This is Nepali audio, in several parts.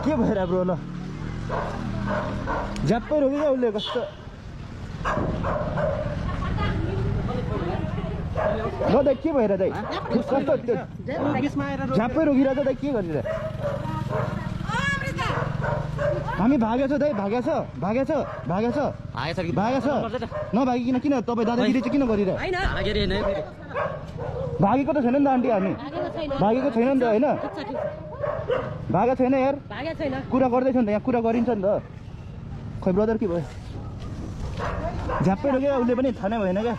के भएर ब्रो ल झ्याप्पै रोक्यो क्या उसले कस्तो ल दाइ के भएर दाइ कस्तो झ्याप्पै रोकिरहेछ दाइ के गरिरह हामी भागेछ दाइ भागेछ नभागिकन किन तपाईँ दादागिरी चाहिँ किन गरिरह भागेको त छैन नि त आन्टी हामी भागेको छैन नि त होइन भागेको छैन यार कुरा गर्दैछ नि त यहाँ कुरा गरिन्छ नि त खै ब्रदर के भयो झ्याप्पै रोक्यो उसले पनि थाहा नै भएन क्या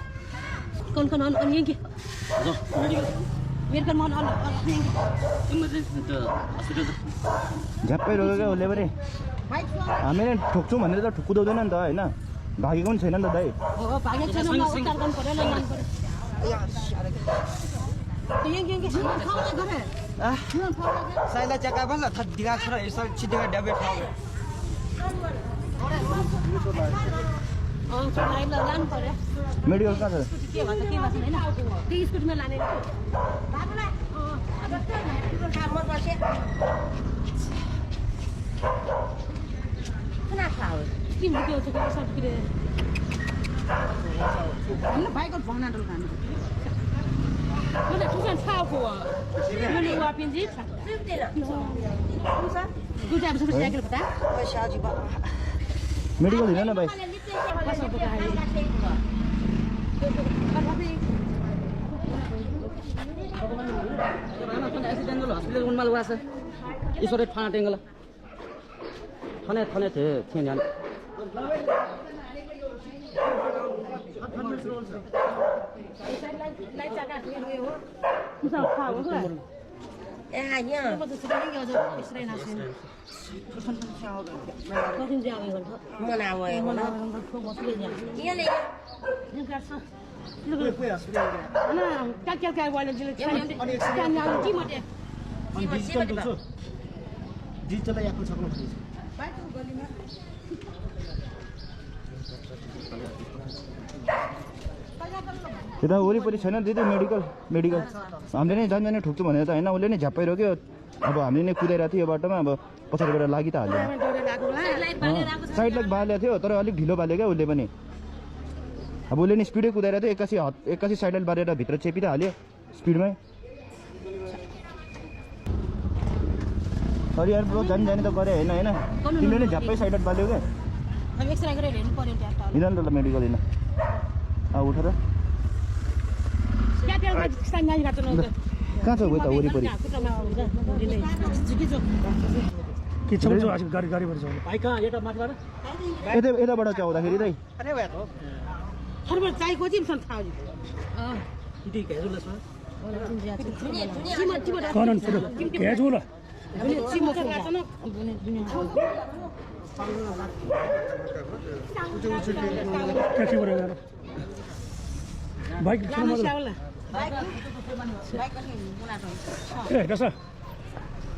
झ्याप्पै रोक्यो क्या उसले पनि हामीले ठोक्छौँ भनेर त कुदाउँदैन नि त होइन भागेको पनि छैन नि त दाइ साइला चक्का बल्ल दिगा छोरा यसो छिटेको डबे ठाउँ मेडिकल कहाँ छ मेडिकल हिँड न भाइ हस्पिटल उनमा लुगा छ ईश्वरै थाना टेङ्गल थने थे थिएन त्यता वरिपरि छैन दिदी मेडिकल हामीले नै जान ठुक्छु भनेर त होइन उसले नै झ्याप्पै रोक्यो अब हामीले नै कुदाइरहेको थियो यो बाटोमा अब पछाडिबाट लागि त हाल्यो साइड लाइट बालेको थियो तर अलिक ढिलो बाल्यो क्या उसले पनि अब उसले नि स्पिडै कुदाइरहेको थियो एक्कासी साइड लाइट बालेर भित्र चेपी त हाल्यो स्पिडमै सरी यार ब्रो जाने त गरे होइन तिमीले नै झ्याप्पै साइड लाइट बाल्यो क्या हिँड नि त मेडिकल हिँड उठेर कहाँ छ गयो त वरिपरि यताबाट चाहिँ आउँदाखेरि दाइ बाइक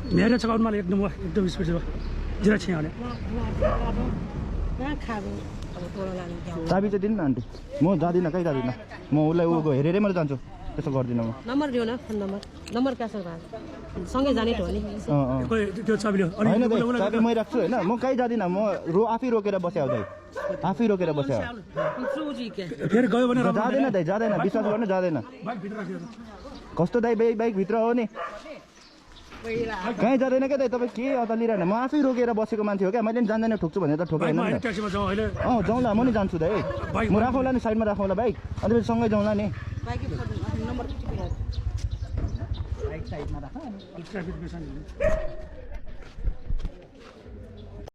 मेरे चकाउन मलाई एकदम स्पिड छ जिरा छियाउने चाबी चाहिँ दिनु न आन्टी म जाँदिनँ कहीँ जाँदिनँ म उसलाई ऊ हेरेरै मात्रै जान्छु त्यसो गर्दिनँ म नम्बर दियो न फोन नम्बर क्या छ सँगै जाने हो नि त्यो चाबी ल्याऊ होइन चाबी मै राख्छु होइन म कहीँ जाँदिनँ म आफै रोकेर बस्यो दाइ आफै रोकेर बस्यो फेरि गयो भने जाँदैन दाइ जाँदैन विश्वास गर्नु जाँदैन कस्तो दाइ बाइक भित्र हो नि कहीँ जाँदैन क्या दाइ तपाईँ के अत लिइरहनु म आफै रोकेर बसेको मान्छे हो क्या मैले पनि जान्दैन ठोक्छु भनेर त ठोकेन जाउँला म नि जान्छु दाइ म राखौँला नि साइडमा राखौँला बाइक अन्त सँगै जाउँला नि ट्राफिक